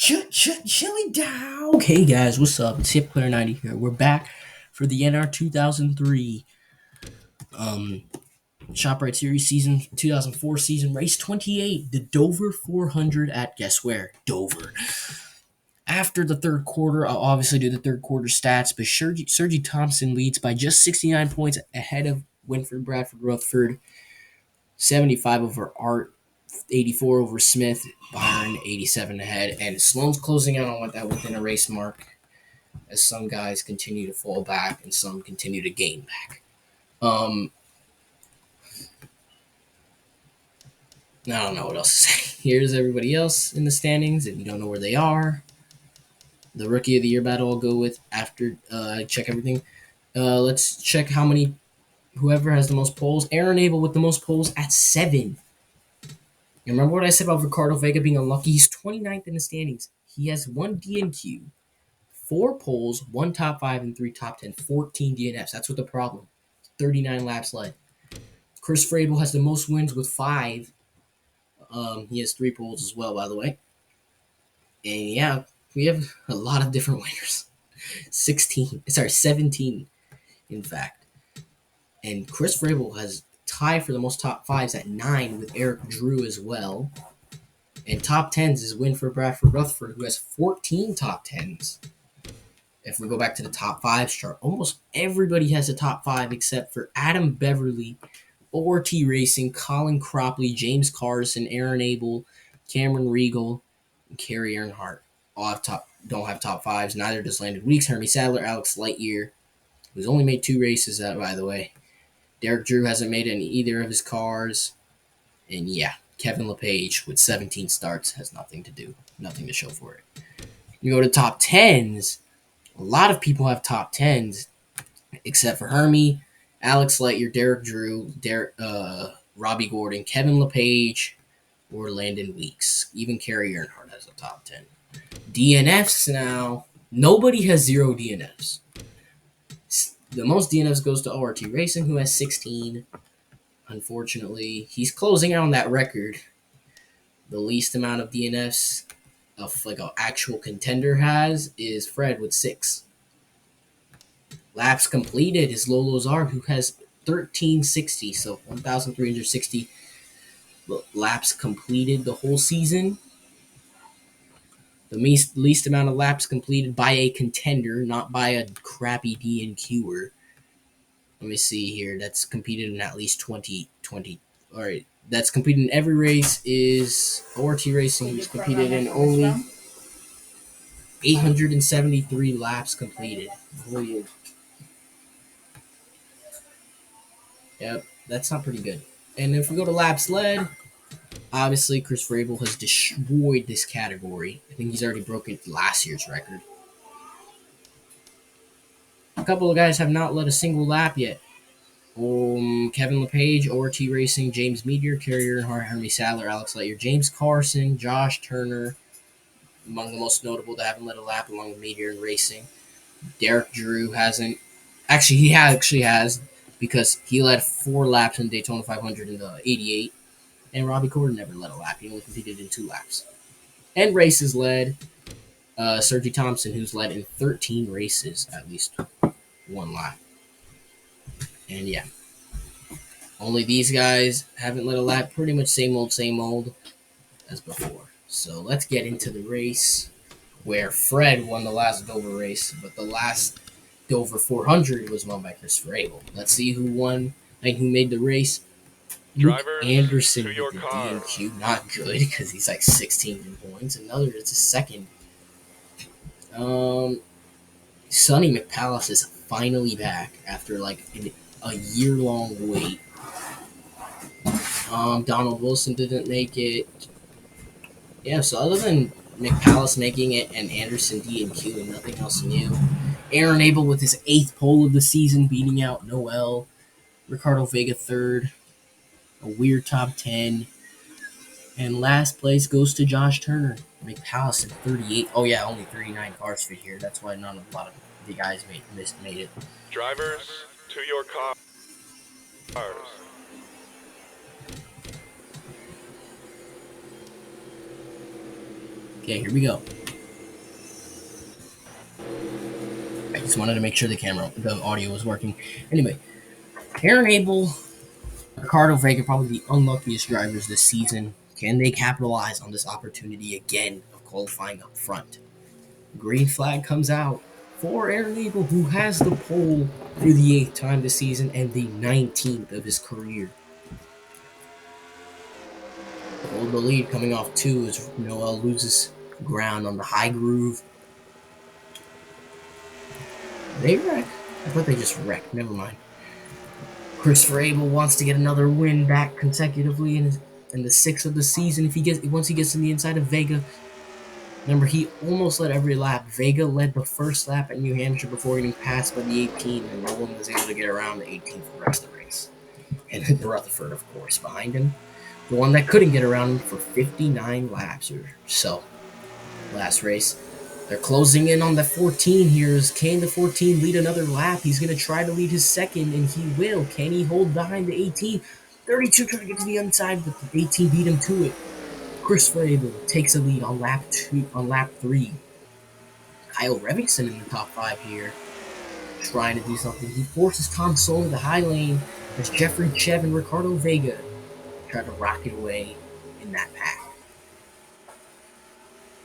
Chili dog. Hey guys, what's up? It's Hip Player 90 here. We're back for the NR2003 um ShopRite Series season 2004 season race 28, the Dover 400 at guess where? Dover. After the third quarter, I'll obviously do the third quarter stats, but Sergi Thompson leads by just 69 points ahead of Winford Bradford Rutherford, 75 over Art, 84 over Smith, Byron 87 ahead, and Sloan's closing out on that within a race mark as some guys continue to fall back and some continue to gain back. I don't know what else to say. Here's everybody else in the standings. If you don't know where they are, the Rookie of the Year battle I'll go with after I check everything. Let's check how many, whoever has the most polls. Aaron Abel with the most polls at 7. You remember what I said about Ricardo Vega being unlucky? He's 29th in the standings. He has 1 DNQ, 4 poles, 1 top 5, and 3 top 10, 14 DNFs. That's what the problem. 39 laps led. Chris Frabel has the most wins with 5. He has 3 poles as well, by the way. And yeah, we have a lot of different winners. 17, in fact. And Chris Frabel has tied for the most top 5s at 9 with Eric Drew as well. And top 10s is Winford Bradford Rutherford, who has 14 top 10s. If we go back to the top 5s chart, almost everybody has a top 5 except for Adam Beverly, ORT Racing, Colin Cropley, James Carson, Aaron Abel, Cameron Regal, and Kerry Earnhardt. All don't have top 5s. Neither does Landon Weeks, Hermie Sadler, Alex Lightyear, who's only made 2 races, by the way. Derek Drew hasn't made any either of his cars. And yeah, Kevin LePage with 17 starts has nothing to show for it. You go to top 10s, a lot of people have top 10s, except for Hermie, Alex Lightyear, Derek Drew, Robbie Gordon, Kevin LePage, or Landon Weeks. Even Kerry Earnhardt has a top 10. DNFs now. Nobody has 0 DNFs. The most DNFs goes to ORT Racing, who has 16. Unfortunately, he's closing out on that record. The least amount of DNFs of like an actual contender has is Fred with 6. Laps completed is Lolo Zar, who has 1360, so 1,360 laps completed the whole season. The least amount of laps completed by a contender, not by a crappy DNQer. Let me see here. That's competed in at least 20. All right. That's competed in every race is ORT Racing, who's competed in only 873 laps completed. Weird. Yep, that's not pretty good. And if we go to laps led, obviously Chris Frabel has destroyed this category. I think he's already broken last year's record. A couple of guys have not led a single lap yet. Kevin LePage, ORT Racing, James Meteor, Kerry Earnhardt, Hermie Sadler, Alex Lightyear, James Carson, Josh Turner, among the most notable that haven't led a lap along with Meteor and Racing. Derek Drew hasn't. Actually, he actually has, because he led 4 laps in Daytona 500 in the 88, and Robbie Gordon never led a lap. He only competed in 2 laps. And races led Sergi Thompson, who's led in 13 races, at least 1 lap. And yeah, only these guys haven't led a lap. Pretty much same old as before. So let's get into the race where Fred won the last Dover race, but the last Dover 400 was won by Chris Frabel. Let's see who won and who made the race. Luke Anderson with the DNQ. Not good, because he's like 16 in points. It's his second. Sonny McPalace is finally back after like a year-long wait. Donald Wilson didn't make it. Yeah, so other than McPalace making it and Anderson DNQ and nothing else new. Aaron Abel with his 8th pole of the season, beating out Noel. Ricardo Vega 3rd. A weird top 10. And last place goes to Josh Turner. McPalace at 38. Oh yeah, only 39 cars fit here. That's why not a lot of the guys made it. Drivers, to your cars. Okay, here we go. just wanted to make sure the audio was working. Anyway, Aaron Abel, Ricardo Vega, probably the unluckiest drivers this season. Can they capitalize on this opportunity again of qualifying up front? Green flag comes out for Aaron Abel, who has the pole for the 8th time this season and the 19th of his career. Hold the lead coming off 2 as Noel loses ground on the high groove. They wreck. I thought they just wrecked. Never mind. Christopher Abel wants to get another win back consecutively in the 6th of the season. Once he gets in the inside of Vega. Remember, he almost led every lap. Vega led the first lap at New Hampshire before getting passed by the 18, and no one was able to get around the 18 for the rest of the race. And the Rutherford, of course, behind him. The one that couldn't get around him for 59 laps or so. Last race. They're closing in on the 14 here. Can the 14 lead another lap? He's going to try to lead his second, and he will. Can he hold behind the 18? 32 trying to get to the inside, but the 18 beat him to it. Christopher Abel takes a lead on lap 3. Kyle Revickson in the top 5 here, trying to do something. He forces Tom Sowell to the high lane as Jeffrey Chev and Ricardo Vega try to rocket away in that pack.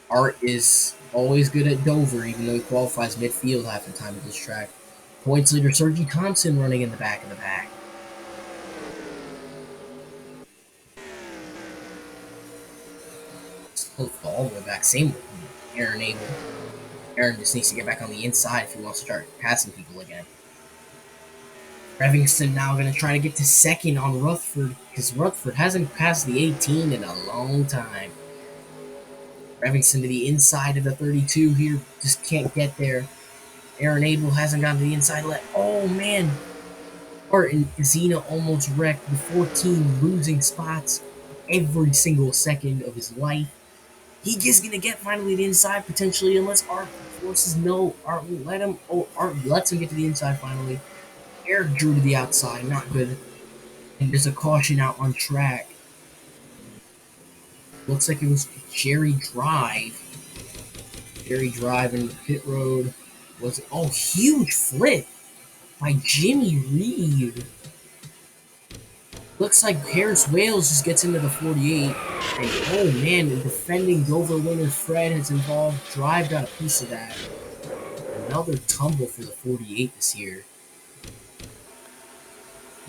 Art is always good at Dover, even though he qualifies midfield half the time at this track. Points leader Sergi Thompson running in the back of the pack. All the way back, same with Aaron Abel. Aaron just needs to get back on the inside if he wants to start passing people again. Revingston now going to try to get to second on Rutherford, because Rutherford hasn't passed the 18 in a long time. Revingston to the inside of the 32 here, just can't get there. Aaron Abel hasn't gotten to the inside yet. Oh man, Martin Zena almost wrecked, the 14 losing spots every single second of his life. He is going to get finally the inside potentially, unless Art forces no. Art won't let him. Oh, Art lets him get to the inside finally. Eric drew to the outside, not good. And there's a caution out on track. Looks like it was Jerry Drive. Jerry Drive in the pit road. Was it? Oh, huge flip by Jimmy Reed. Looks like Harris Wales just gets into the 48. And oh man, the defending Dover winner Fred has involved. Drive got a piece of that. Another tumble for the 48 this year.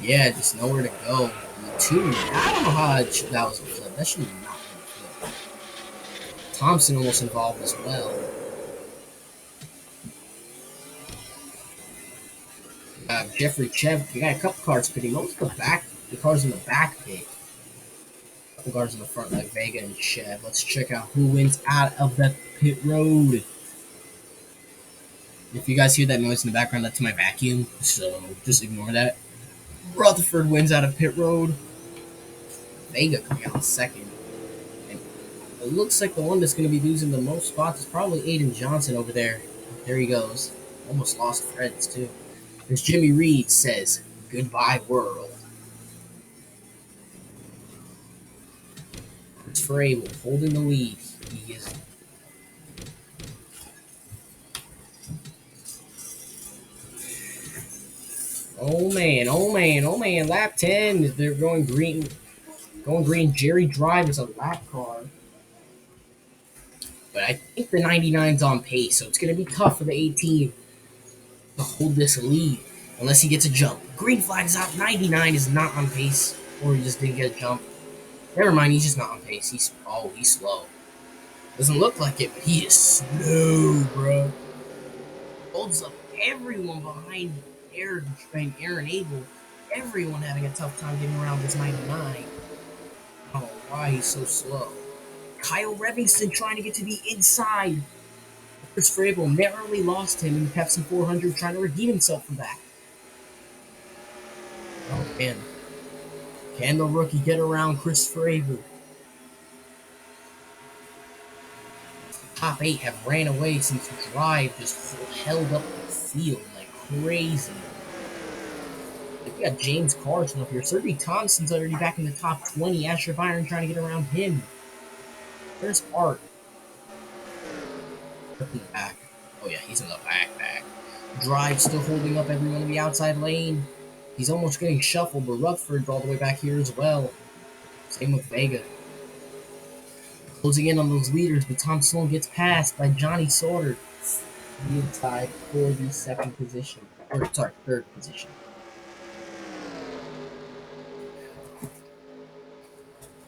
Yeah, just nowhere to go. The 2, I don't know how that was a flip. That should have not been a flip. Thompson almost involved as well. Jeffrey Chev, we got a couple cars pitting. What was the cars in the back pit? A couple cars in the front, like Vega and Chev. Let's check out who wins out of the pit road. If you guys hear that noise in the background, that's my vacuum, so just ignore that. Rutherford wins out of pit road. Vega coming out second. And it looks like the one that's going to be losing the most spots is probably Aiden Johnson over there. There he goes. Almost lost Fred's too. As Jimmy Reed says, goodbye world. Christopher Abel holding the lead. He is. Oh man, oh man, oh man. Lap 10. They're going green. Going green. Jerry Drive is a lap car. But I think the 99's on pace, so it's going to be tough for the 18 to hold this lead unless he gets a jump. Green flag is out. 99 is not on pace, or he just didn't get a jump. Never mind, he's just not on pace. He's slow. Doesn't look like it, but he is slow, bro. Holds up everyone behind Aaron Abel. Everyone having a tough time getting around this 99. I don't know why he's so slow. Kyle Revingston trying to get to the inside. Christopher Abel narrowly lost him in the Pepsi 400, trying to redeem himself from that. Oh man. Can the rookie get around Christopher Abel? Top 8 have ran away since Drive just held up the field like crazy. We got James Carson up here. Sergi Thompson's already back in the top 20. Asher Byron trying to get around him. There's Art. In the back. Oh yeah, he's in the back. Drive still holding up everyone in the outside lane. He's almost getting shuffled, but Rutherford's all the way back here as well. Same with Vega. Closing in on those leaders, but Tom Sloan gets passed by Johnny Sauter. He is tied for the second position. Or, sorry, third position.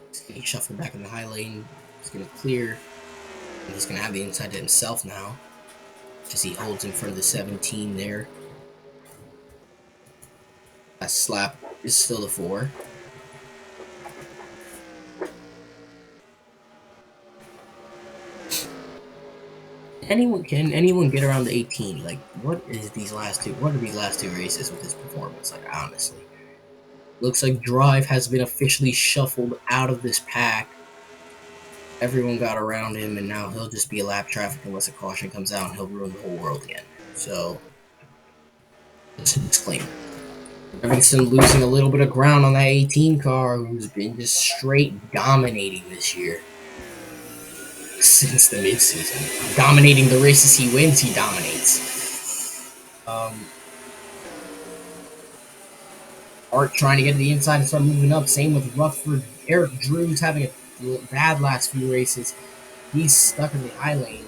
He's getting shuffled back in the high lane. He's going to clear. And he's going to have the inside to himself now. As he holds in front of the 17 there. That slap is still the 4. Can anyone get around the 18? Like, what are these last two races with his performance? Like, honestly. Looks like Drive has been officially shuffled out of this pack. Everyone got around him, and now he'll just be a lap traffic unless a caution comes out, and he'll ruin the whole world again. So, just a disclaimer. Livingston losing a little bit of ground on that 18 car, who's been just straight dominating this year. Since the midseason. Dominating the races he wins, he dominates. Art trying to get to the inside and start moving up. Same with Rutherford. Eric Drew's having a bad last few races. He's stuck in the high lane.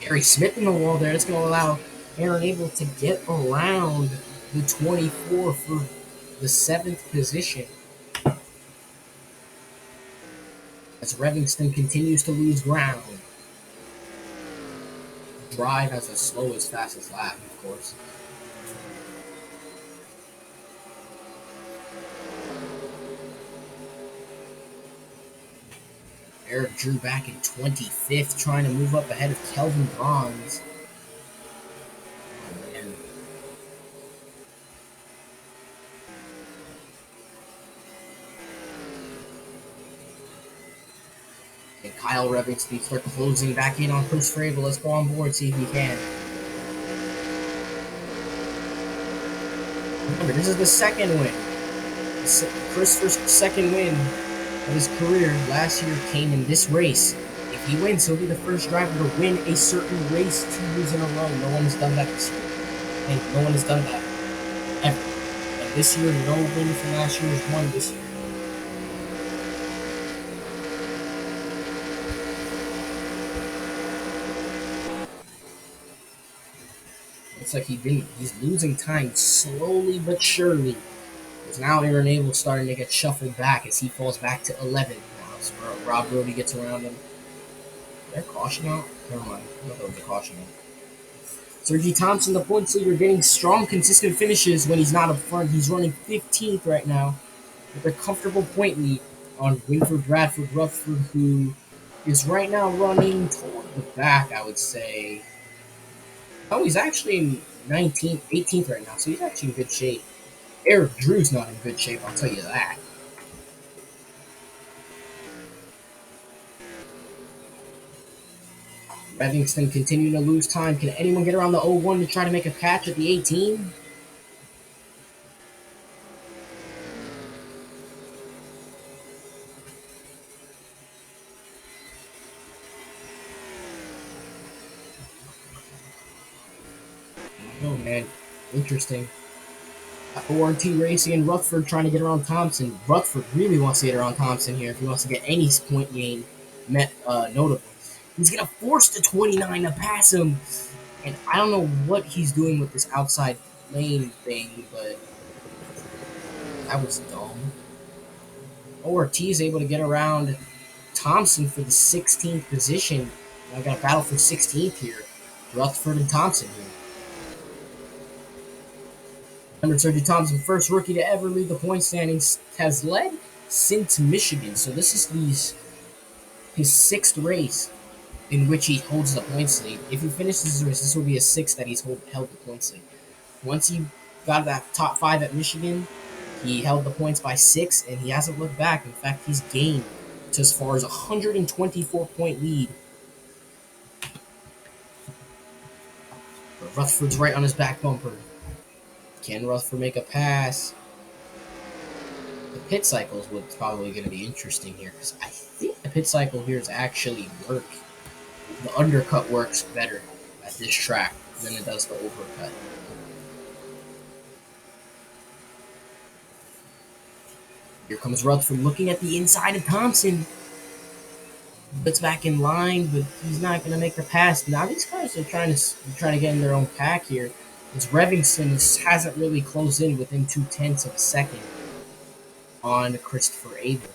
Gary Smith in the wall there. It's going to allow Aaron Abel to get around the 24 for the 7th position. As Revingston continues to lose ground. Drive has the slowest, fastest lap, of course. Eric Drew back in 25th, trying to move up ahead of Kelvin Bronze. Oh, man. And Kyle Revingston start closing back in on Christopher Abel. Let's go on board, see if he can. Remember, this is the second win. Christopher's second win of his career last year came in this race. If he wins, he'll be the first driver to win a certain race 2 years in a row. No one has done that this year. And no one has done that ever. And this year, no win from last year was won this year. Looks like he's losing time slowly but surely. Because now Aaron Abel starting to get shuffled back as he falls back to 11. Now as Rob Brody gets around him. Is there a caution out? Never mind. I thought there was a caution out. Sergi Thompson, the points leader, getting strong, consistent finishes when he's not up front. He's running 15th right now with a comfortable point lead on Winford Bradford Rutherford, who is right now running toward the back, I would say. Oh, he's actually in 19th, 18th right now, so he's actually in good shape. Eric Drew's not in good shape, I'll tell you that. Revingston continuing to lose time. Can anyone get around the 01 to try to make a catch at the 18? Oh, man. Interesting. ORT Racing and Rutherford trying to get around Thompson. Rutherford really wants to get around Thompson here if he wants to get any point gain notable. He's going to force the 29 to pass him. And I don't know what he's doing with this outside lane thing, but that was dumb. ORT is able to get around Thompson for the 16th position. I got a battle for 16th here. Rutherford and Thompson here. Remember, Sergi Thompson, first rookie to ever lead the point standings, has led since Michigan. So this is his 6th race in which he holds the points lead. If he finishes this race, this will be a 6th that he's held the points lead. Once he got that top 5 at Michigan, he held the points by 6, and he hasn't looked back. In fact, he's gained to as far as a 124-point lead. But Rutherford's right on his back bumper. Can Rutherford make a pass? The pit cycle is what's probably going to be interesting here, because I think the pit cycle here is actually working. the undercut works better at this track than it does the overcut. Here comes Rutherford looking at the inside of Thompson. Gets back in line, but he's not going to make the pass. Now these guys are trying to get in their own pack here. As Revingston hasn't really closed in within 0.2 of a second on Christopher Abel.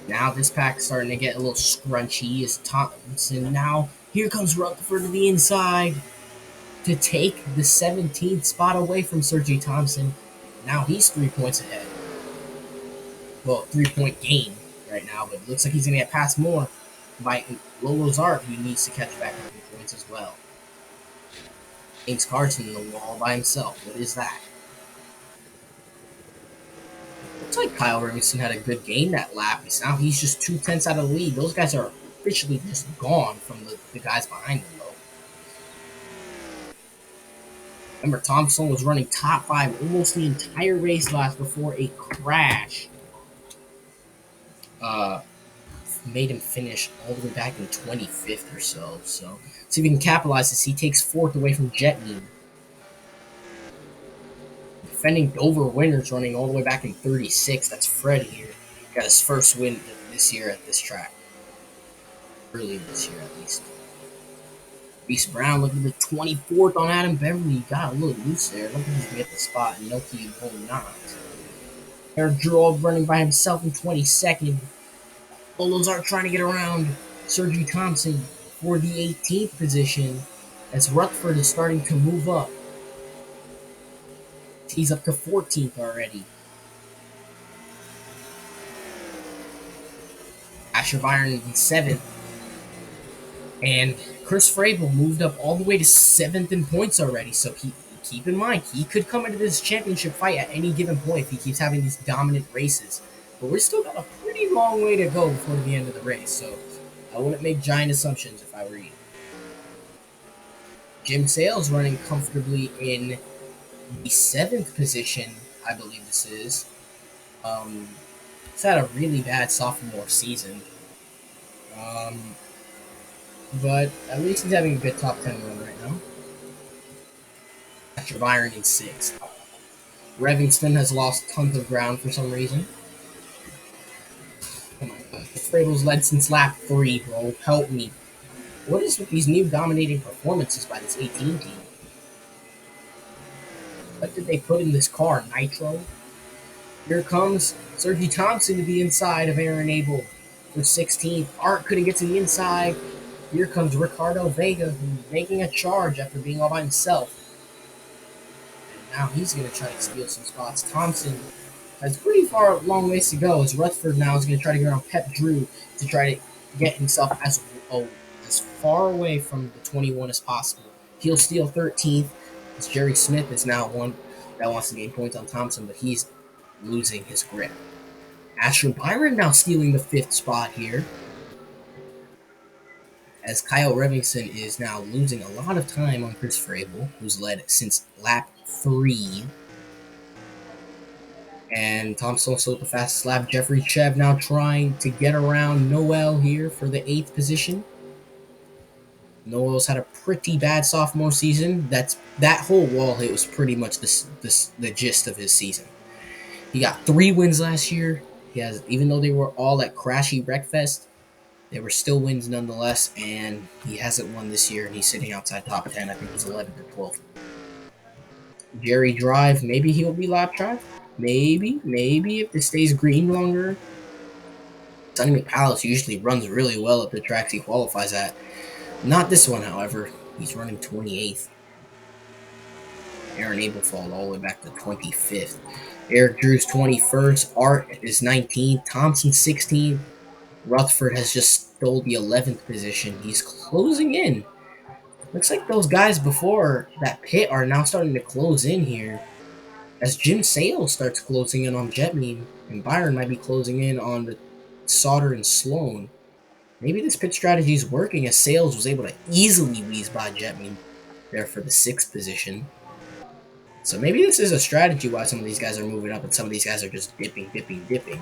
Now this pack's starting to get a little scrunchy as Thompson. Now here comes Rutherford to the inside to take the 17th spot away from Sergey Thompson. Now he's 3 points ahead. Well, 3-point gain right now, but it looks like he's going to get past more by Lolo's Art, who needs to catch back up in points as well. James Carson in the wall by himself. What is that? Looks like Kyle Remington had a good game that lap. Now he's just 0.2 out of the lead. Those guys are officially just gone from the guys behind him, though. Remember, Thompson was running top 5 almost the entire race last before a crash made him finish all the way back in 25th or so. So, see if he can capitalize this. He takes 4th away from Jetney. Defending Dover winners running all the way back in 36. That's Fred here. Got his first win this year at this track. Earlier this year, at least. Reese Brown looking at the 24th on Adam Beverly. Got a little loose there. I don't think he's going to get the spot. No, he will not. Eric Drew running by himself in 22nd. Lolos are trying to get around Sergey Thompson for the 18th position as Rutherford is starting to move up. He's up to 14th already. Asher Byron in 7th. And Chris Frabel moved up all the way to 7th in points already. So keep in mind, he could come into this championship fight at any given point if he keeps having these dominant races. But we're still got a pretty long way to go before the end of the race. So I wouldn't make giant assumptions if I were you. Jim Sales running comfortably in the 7th position, I believe this is. He's had a really bad sophomore season. But at least he's having a good top 10 run right now. Asher Byron in 6th. Revingston has lost tons of ground for some reason. Oh my god. Frabel's led since lap 3, bro. Help me. What is with these new dominating performances by this 18 team? What did they put in this car? Nitro? Here comes Sergey Thompson to the inside of Aaron Abel for 16th. Art couldn't get to the inside. Here comes Ricardo Vega, who's making a charge after being all by himself. And now he's going to try to steal some spots. Thompson has pretty long ways to go, as Rutherford now is going to try to get around Pep Drew to try to get himself as far away from the 21 as possible. He'll steal 13th, as Jerry Smith is now one that wants to gain points on Thompson, but he's losing his grip. Asher Byron now stealing the 5th spot here, as Kyle Revingston is now losing a lot of time on Chris Frabel, who's led since lap 3. And Thompson also with the fastest lap. Jeffrey Chev now trying to get around Noel here for the 8th position. Noel's had a pretty bad sophomore season. That whole wall hit was pretty much the gist of his season. He got 3 wins last year. Even though they were all at Crashy Wreckfest, they were still wins nonetheless, and he hasn't won this year, and he's sitting outside top 10. I think he's 11th or 12th. Jerry Drive, maybe he'll be lap drive. Maybe if it stays green longer. Sonny McPalace usually runs really well at the tracks he qualifies at. Not this one, however. He's running 28th. Aaron Abel fall all the way back to 25th. Eric Drew's 21st. Art is 19th. Thompson 16th. Rutherford has just stole the 11th position. He's closing in. Looks like those guys before that pit are now starting to close in here. As Jim Sales starts closing in on Jetney, and Byron might be closing in on the Sauter and Sloan. Maybe this pit strategy is working, as Sales was able to easily wheeze by Jetney there for the 6th position. So maybe this is a strategy why some of these guys are moving up and some of these guys are just dipping.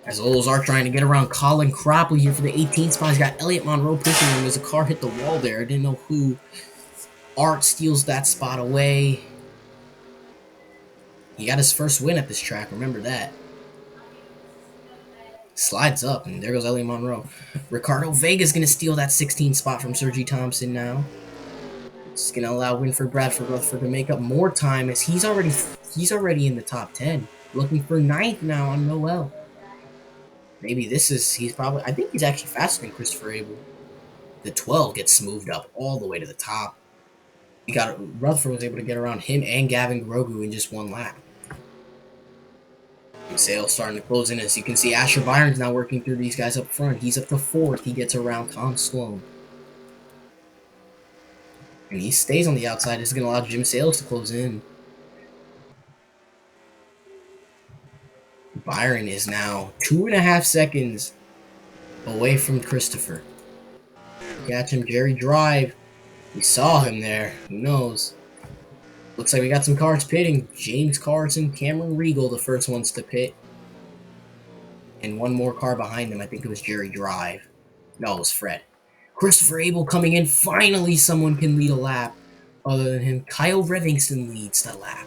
As Ols are trying to get around Colin Cropley here for the 18th spot. He's got Elliot Monroe pushing him as a car hit the wall there. I didn't know who. Art steals that spot away. He got his first win at this track, remember that. Slides up, and there goes Elliot Monroe. Ricardo Vega's going to steal that 16th spot from Sergi Thompson now. It's going to allow Winford Bradford Rutherford to make up more time as he's already in the top 10. Looking for 9th now on Noel. Maybe I think he's actually faster than Christopher Abel. The 12 gets smoothed up all the way to the top. Rutherford was able to get around him and Gavin Grogu in just one lap. Sales starting to close in. As you can see, Asher Byron's now working through these guys up front. He's up to 4th. He gets around Tom Sloan. And he stays on the outside. This is going to allow Jim Sales to close in. Byron is now 2.5 seconds away from Christopher. Catch him, Jerry Drive. We saw him there. Who knows? Looks like we got some cars pitting. James Carson, Cameron Regal, the first ones to pit. And one more car behind them. I think it was Jerry Drive. No, it was Fred. Christopher Abel coming in. Finally, someone can lead a lap other than him. Kyle Revingston leads the lap.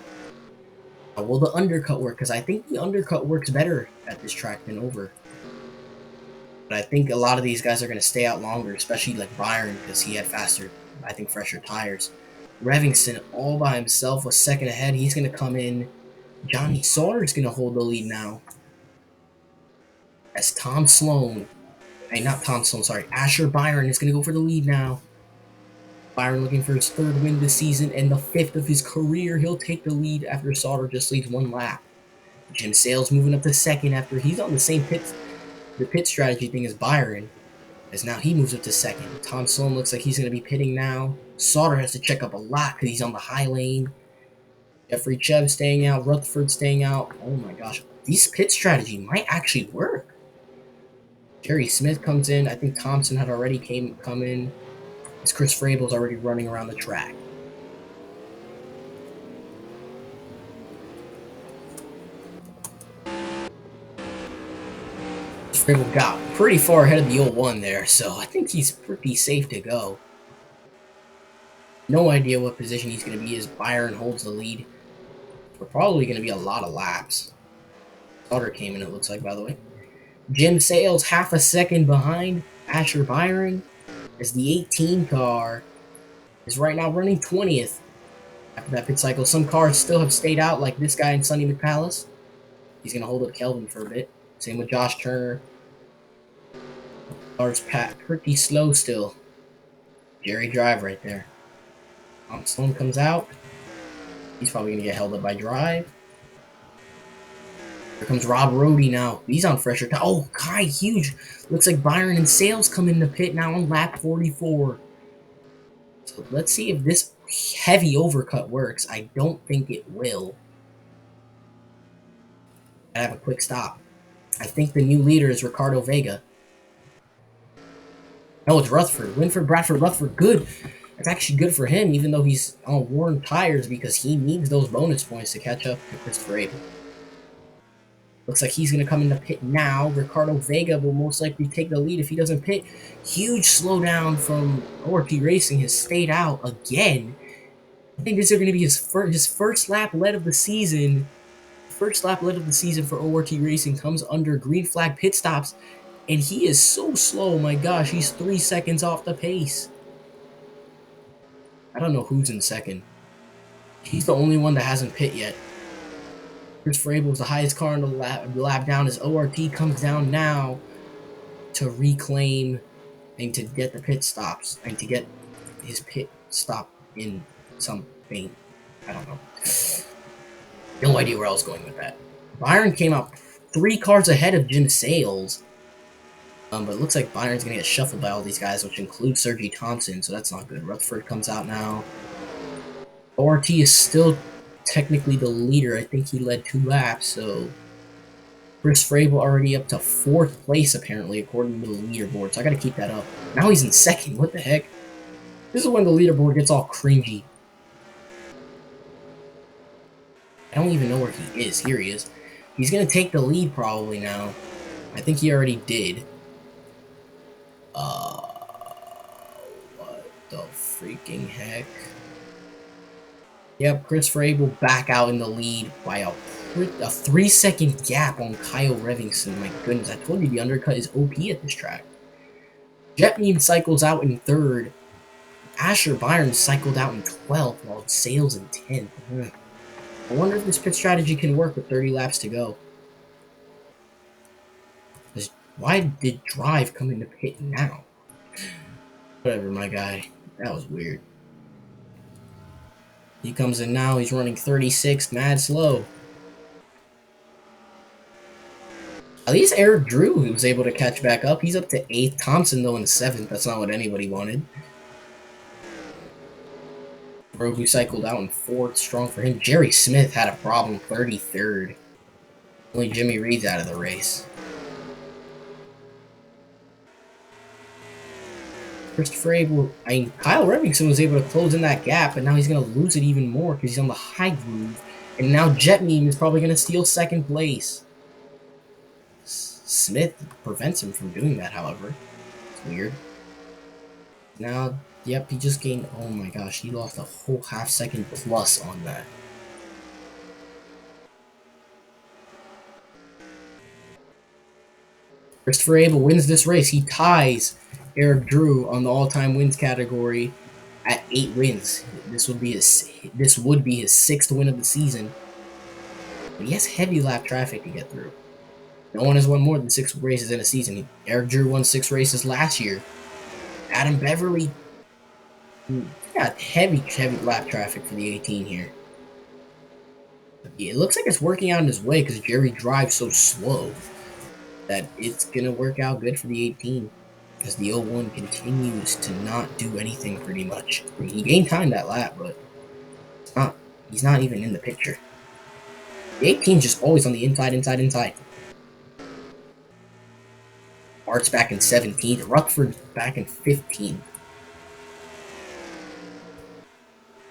Will the undercut work? Because I think the undercut works better at this track than over. But I think a lot of these guys are going to stay out longer, especially like Byron, because he had fresher tires. Revingston all by himself, a second ahead. He's going to come in. Johnny Sauter's going to hold the lead now. As Asher Byron is going to go for the lead now. Byron looking for his 3rd win this season and the 5th of his career. He'll take the lead after Sauter just leads 1 lap. Jim Sales moving up to 2nd after he's on the same pit strategy thing as Byron. As now he moves up to 2nd. Tom Sloan looks like he's going to be pitting now. Sauter has to check up a lot because he's on the high lane. Jeffrey Chev staying out. Rutherford staying out. Oh my gosh. This pit strategy might actually work. Jerry Smith comes in. I think Thompson had already come in. As Chris Frable's already running around the track. Frable got pretty far ahead of the 01 there, so I think he's pretty safe to go. No idea what position he's going to be as Byron holds the lead. We're probably going to be a lot of laps. Sauter came in, it looks like, by the way. Jim Sales half a second behind Asher Byron as the 18 car is right now running 20th after that pit cycle. Some cars still have stayed out, like this guy in Sonny McPalace. He's going to hold up Kelvin for a bit. Same with Josh Turner. Cars pretty slow still. Jerry Drive right there. Tom Sloan comes out. He's probably going to get held up by Drive. Here comes Rob Rohde now. He's on fresher tires. Oh, Kai Huge. Looks like Byron and Sales come in the pit now on lap 44. So let's see if this heavy overcut works. I don't think it will. I have a quick stop. I think the new leader is Ricardo Vega. No, it's Rutherford. Winford Bradford Rutherford. Good. That's actually good for him, even though he's on worn tires, because he needs those bonus points to catch up to Christopher Abel. Looks like he's going to come in the pit now. Ricardo Vega will most likely take the lead if he doesn't pit. Huge slowdown from ORT Racing has stayed out again. I think this is going to be his first lap lead of the season. First lap lead of the season for ORT Racing comes under green flag pit stops. And he is so slow, my gosh, he's 3 seconds off the pace. I don't know who's in second. He's the only one that hasn't pit yet. Chris Frabel is the highest car in the lap down as ORT comes down now to reclaim and to get the pit stops and to get his pit stop in something. I don't know. No idea where I was going with that. Byron came out 3 cars ahead of Jim Sales. But it looks like Byron's going to get shuffled by all these guys, which includes Sergi Thompson, so that's not good. Rutherford comes out now. ORT is still technically the leader. I think he led 2 laps, so Chris Frabel already up to 4th place, apparently, according to the leaderboard, so I got to keep that up. Now he's in 2nd. What the heck? This is when the leaderboard gets all cringy. I don't even know where he is. Here he is. He's going to take the lead probably now. I think he already did. What the freaking heck? Yep, Chris Rabel back out in the lead by a 3-second gap on Kyle Revingston. My goodness, I told you the undercut is OP at this track. Jetmead cycles out in 3rd. Asher Byron cycled out in 12th, while Sales in 10th. I wonder if this pit strategy can work with 30 laps to go. Why did Drive come into pit now? Whatever, my guy. That was weird. He comes in now. He's running 36th, mad slow. At least Eric Drew was able to catch back up. He's up to 8th. Thompson, though, in 7th. That's not what anybody wanted. Grogu cycled out in 4th. Strong for him. Jerry Smith had a problem, 33rd. Only Jimmy Reed's out of the race. Christopher Abel, Kyle Remington was able to close in that gap, but now he's going to lose it even more because he's on the high groove. And now Jet Meme is probably going to steal 2nd place. Smith prevents him from doing that, however. It's weird. Now, yep, he just gained, oh my gosh, he lost a whole half-second plus on that. Christopher Abel wins this race. He ties Eric Drew on the all-time wins category at 8 wins. This would be his 6th win of the season. But he has heavy lap traffic to get through. No one has won more than 6 races in a season. Eric Drew won 6 races last year. Adam Beverly got heavy lap traffic for the 18 here. It looks like it's working out in his way because Jerry drives so slow that it's going to work out good for the 18. As the 01 continues to not do anything pretty much. He gained time that lap, but he's not even in the picture. The 18's just always on the inside. Art's back in 17th. Rutherford's back in 15th.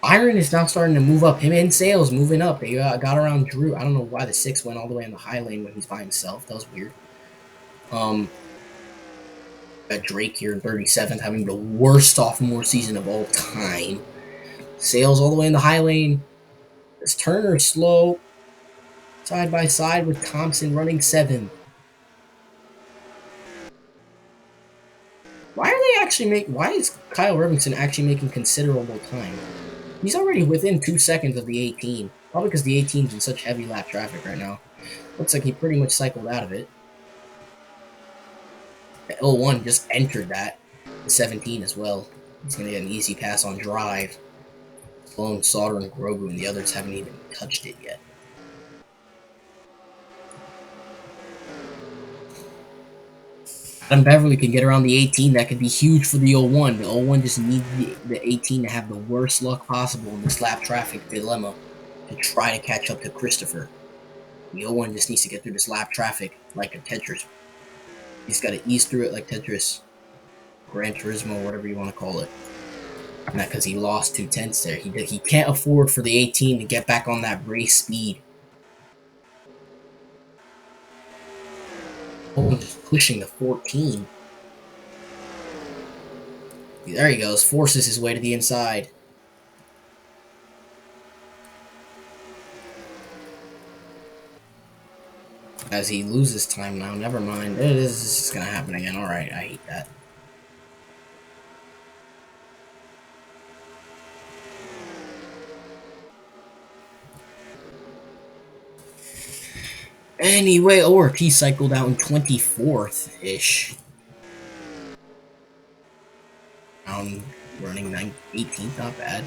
Byron is now starting to move up. Him and Sales moving up. They got around Drew. I don't know why the 6 went all the way in the high lane when he's by himself. That was weird. Got Drake here in 37th, having the worst sophomore season of all time. Sales all the way in the high lane. This Turner slow. Side by side with Thompson running 7th. Why is Kyle Robinson actually making considerable time? He's already within 2 seconds of the 18. Probably because the 18's in such heavy lap traffic right now. Looks like he pretty much cycled out of it. The 01 just entered that. The 17 as well. He's going to get an easy pass on drive. Sloan, Sauter, and Grogu, and the others haven't even touched it yet. Adam Beverly could get around the 18. That could be huge for the 01. The 01 just needs the 18 to have the worst luck possible in this lap traffic dilemma to try to catch up to Christopher. The 01 just needs to get through this lap traffic like a Tetris. He's got to ease through it like Tetris. Gran Turismo, whatever you want to call it. Not because he lost 2 tenths there. He can't afford for the 18 to get back on that race speed. Oh, just pushing the 14. There he goes. Forces his way to the inside. As he loses time now. Never mind. This is just going to happen again. Alright, I hate that. Anyway, ORP cycled out in 24th-ish. Running 18th, not bad.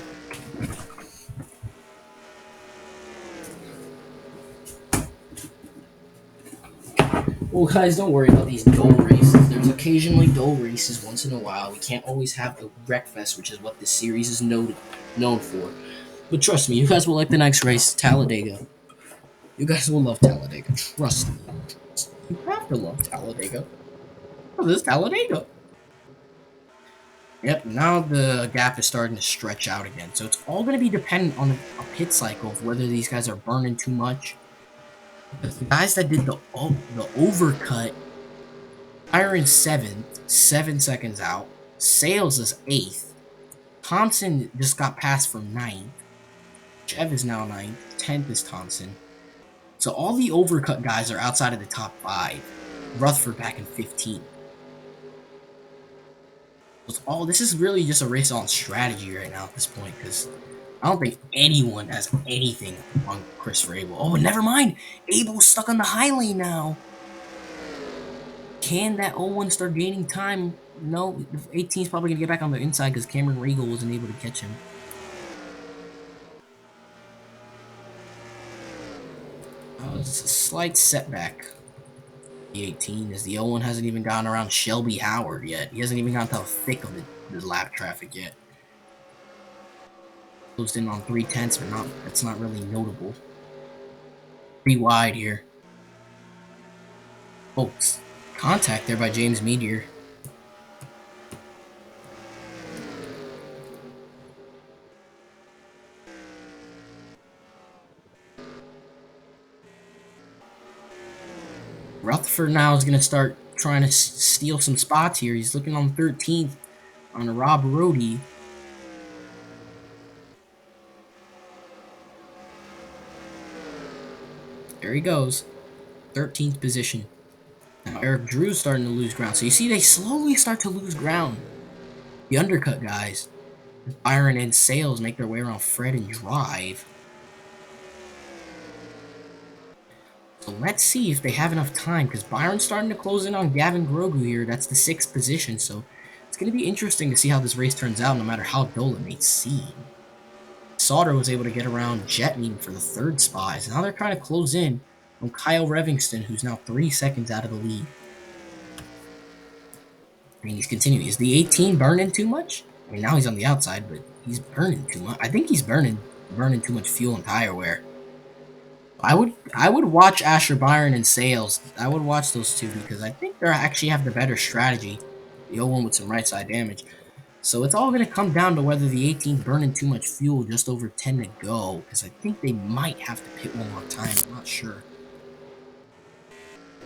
Well, guys, don't worry about these dull races. There's occasionally dull races once in a while. We can't always have the Wreckfest, which is what this series is known for. But trust me, you guys will like the next race, Talladega. You guys will love Talladega. Trust me. You have to love Talladega. Oh, this is Talladega. Yep, now the gap is starting to stretch out again. So it's all going to be dependent on a pit cycle of whether these guys are burning too much. Because the guys that did the overcut Byron's 7th, 7 seconds out. Sales is 8th. Thompson just got passed for 9th. Chev is now 9th. 10th is Thompson. So all the overcut guys are outside of the top 5. Rutherford back in 15th. This is really just a race on strategy right now at this point, because I don't think anyone has anything on Chris Abel. Oh, never mind. Abel's stuck on the high lane now. Can that 01 start gaining time? No, 18 is probably going to get back on the inside because Cameron Regal wasn't able to catch him. It's a slight setback. The 18 is the 01 hasn't even gotten around Shelby Howard yet. He hasn't even gotten to the thick of the lap traffic yet. Closed in on 3/10, but that's not really notable. Pretty wide here. Oh, contact there by James Meteor. Rutherford now is going to start trying to steal some spots here. He's looking on 13th on Rob Rohde. There he goes. 13th position. Now Eric Drew's starting to lose ground. So you see they slowly start to lose ground. The undercut guys, Byron and Sales, make their way around Fred and Drive. So let's see if they have enough time, because Byron's starting to close in on Gavin Grogu here. That's the 6th position, so it's going to be interesting to see how this race turns out, no matter how dull it may seem. Sauter was able to get around Jetmean for the 3rd spot, so now they're trying to close in on Kyle Revingston, who's now 3 seconds out of the lead. I mean, he's continuing. Is the 18 burning too much? I mean, now he's on the outside, but he's burning too much. I think he's burning too much fuel and tire wear. I would watch Asher Byron and Sales. I would watch those two because I think they actually have the better strategy. The 01 with some right side damage. So it's all going to come down to whether the 18 burning too much fuel just over 10 to go, because I think they might have to pit one more time. I'm not sure.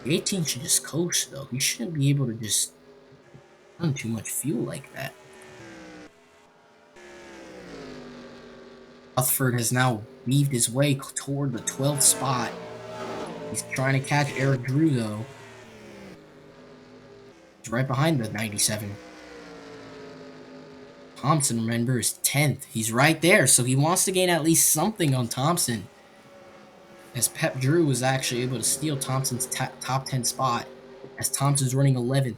The 18 should just coast though. He shouldn't be able to just burn too much fuel like that. Rutherford has now weaved his way toward the 12th spot. He's trying to catch Eric Drew, though. He's right behind the 97. Thompson, remember, is 10th. He's right there, so he wants to gain at least something on Thompson. As Pep Drew was actually able to steal Thompson's top 10 spot, as Thompson's running 11th.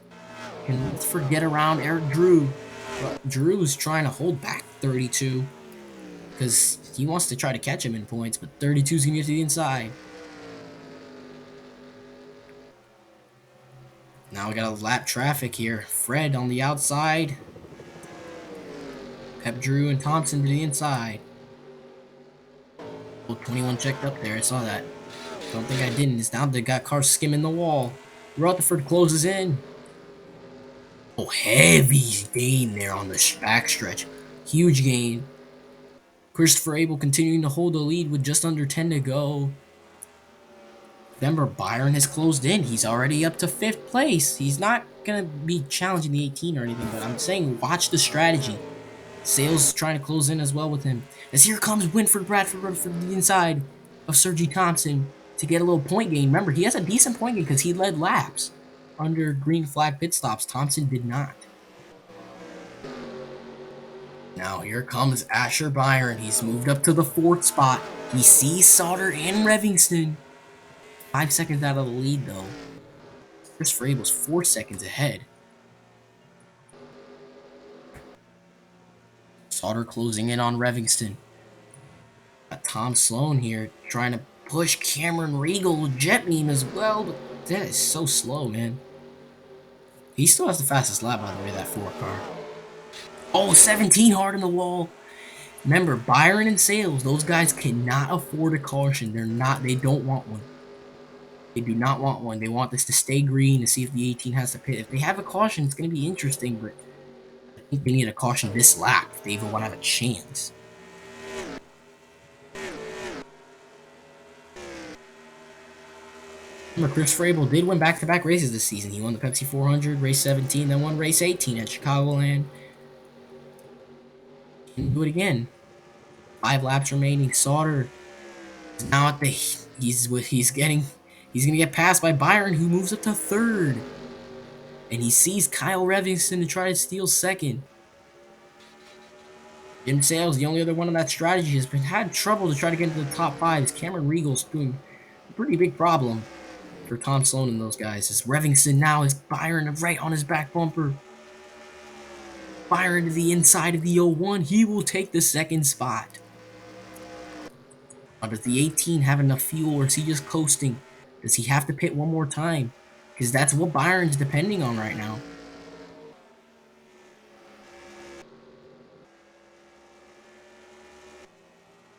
Can Rutherford get around Eric Drew? But Drew is trying to hold back 32. Because he wants to try to catch him in points, but 32 is going to get to the inside. Now we got a lap traffic here. Fred on the outside. Pep Drew and Thompson to the inside. Oh, 21 checked up there. I saw that. Don't think I didn't. It's now they got cars skimming the wall. Rutherford closes in. Oh, heavy gain there on the backstretch. Huge gain. Christopher Abel continuing to hold the lead with just under 10 to go. Remember, Byron has closed in. He's already up to 5th place. He's not going to be challenging the 18 or anything, but I'm saying watch the strategy. Sales trying to close in as well with him. As here comes Winford Bradford from the inside of Sergi Thompson to get a little point gain. Remember, he has a decent point gain because he led laps under green flag pit stops. Thompson did not. Now here comes Asher Byron. He's moved up to the 4th spot. He sees Sauter and Revingston. 5 seconds out of the lead, though. Chris Abel's 4 seconds ahead. Sauter closing in on Revingston. Got Tom Sloan here trying to push Cameron Regal with Jetmean as well, but that is so slow, man. He still has the fastest lap, by the way, that 4 car. Oh, 17 hard in the wall. Remember, Byron and Sales, those guys cannot afford a caution. They don't want one. They do not want one. They want this to stay green to see if the 18 has to pit. If they have a caution, it's going to be interesting, but I think they need a caution this lap if they even want to have a chance. Remember, Chris Frabel did win back-to-back races this season. He won the Pepsi 400, race 17, then won race 18 at Chicagoland. And do it again. 5 laps remaining. Sauter is now at the he's gonna get passed by Byron, who moves up to third. And he sees Kyle Revingston to try to steal second. Jim Sales, the only other one on that strategy, has had trouble to try to get into the top 5. Cameron Regal's doing a pretty big problem for Tom Sloan and those guys. As Revingston now is Byron right on his back bumper. Byron to the inside of the 01. He will take the second spot. Does the 18 have enough fuel, or is he just coasting? Does he have to pit one more time? Because that's what Byron's depending on right now.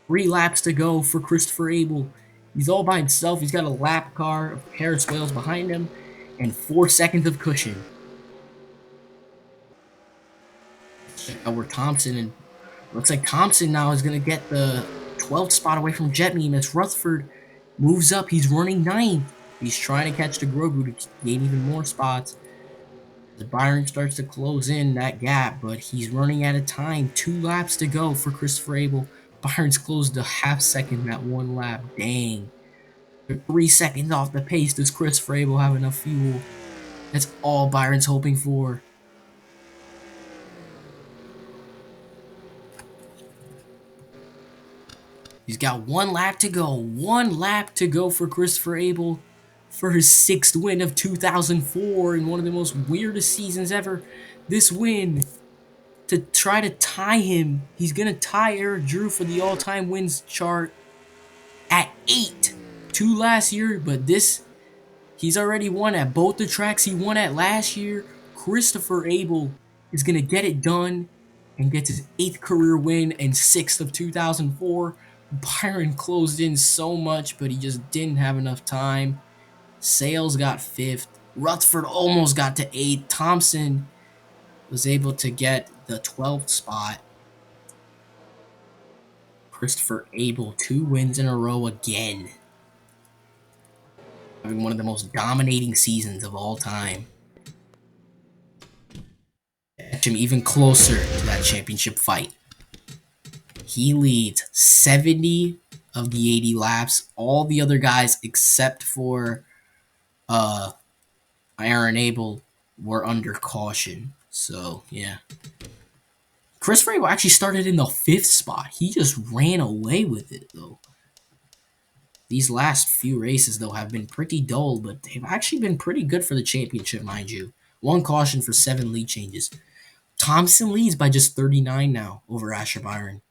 3 laps to go for Christopher Abel. He's all by himself. He's got a lap car of Harris Wales behind him and 4 seconds of cushion. Where Thompson, and looks like Thompson now is going to get the 12th spot away from Jet Meme as Rutherford moves up. He's running 9th. He's trying to catch the Grogu to gain even more spots. The Byron starts to close in that gap, but he's running out of time. 2 laps to go for Christopher Abel. Byron's closed a half second that 1 lap. Dang. They're 3 seconds off the pace. Does Christopher Abel have enough fuel? That's all Byron's hoping for. He's got 1 lap to go. 1 lap to go for Christopher Abel for his 6th win of 2004 in one of the most weirdest seasons ever. This win to try to tie him. He's going to tie Eric Drew for the all-time wins chart at 8. 2 last year, but this, he's already won at both the tracks he won at last year. Christopher Abel is going to get it done and gets his 8th career win and 6th of 2004. Byron closed in so much, but he just didn't have enough time. Sales got 5th. Rutherford almost got to 8th. Thompson was able to get the 12th spot. Christopher Abel, 2 wins in a row again. Having one of the most dominating seasons of all time. Catch him even closer to that championship fight. He leads 70 of the 80 laps. All the other guys except for Aaron Abel were under caution. So, yeah. Chris Frabel actually started in the 5th spot. He just ran away with it, though. These last few races, though, have been pretty dull, but they've actually been pretty good for the championship, mind you. 1 caution for 7 lead changes. Thompson leads by just 39 now over Asher Byron.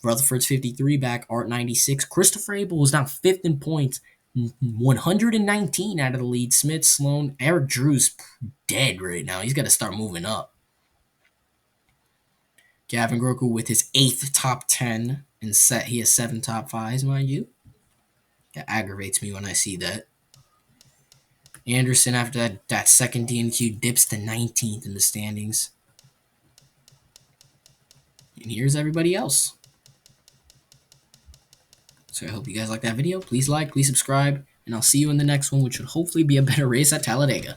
Rutherford's 53 back, Art 96. Christopher Abel is now 5th in points, 119 out of the lead. Smith, Sloan, Eric Drew's dead right now. He's got to start moving up. Gavin Groku with his 8th top 10 and he has 7 top 5s, mind you. That aggravates me when I see that. Anderson, after that second DNQ, dips to 19th in the standings. And here's everybody else. So I hope you guys like that video. Please like, please subscribe, and I'll see you in the next one, which should hopefully be a better race at Talladega.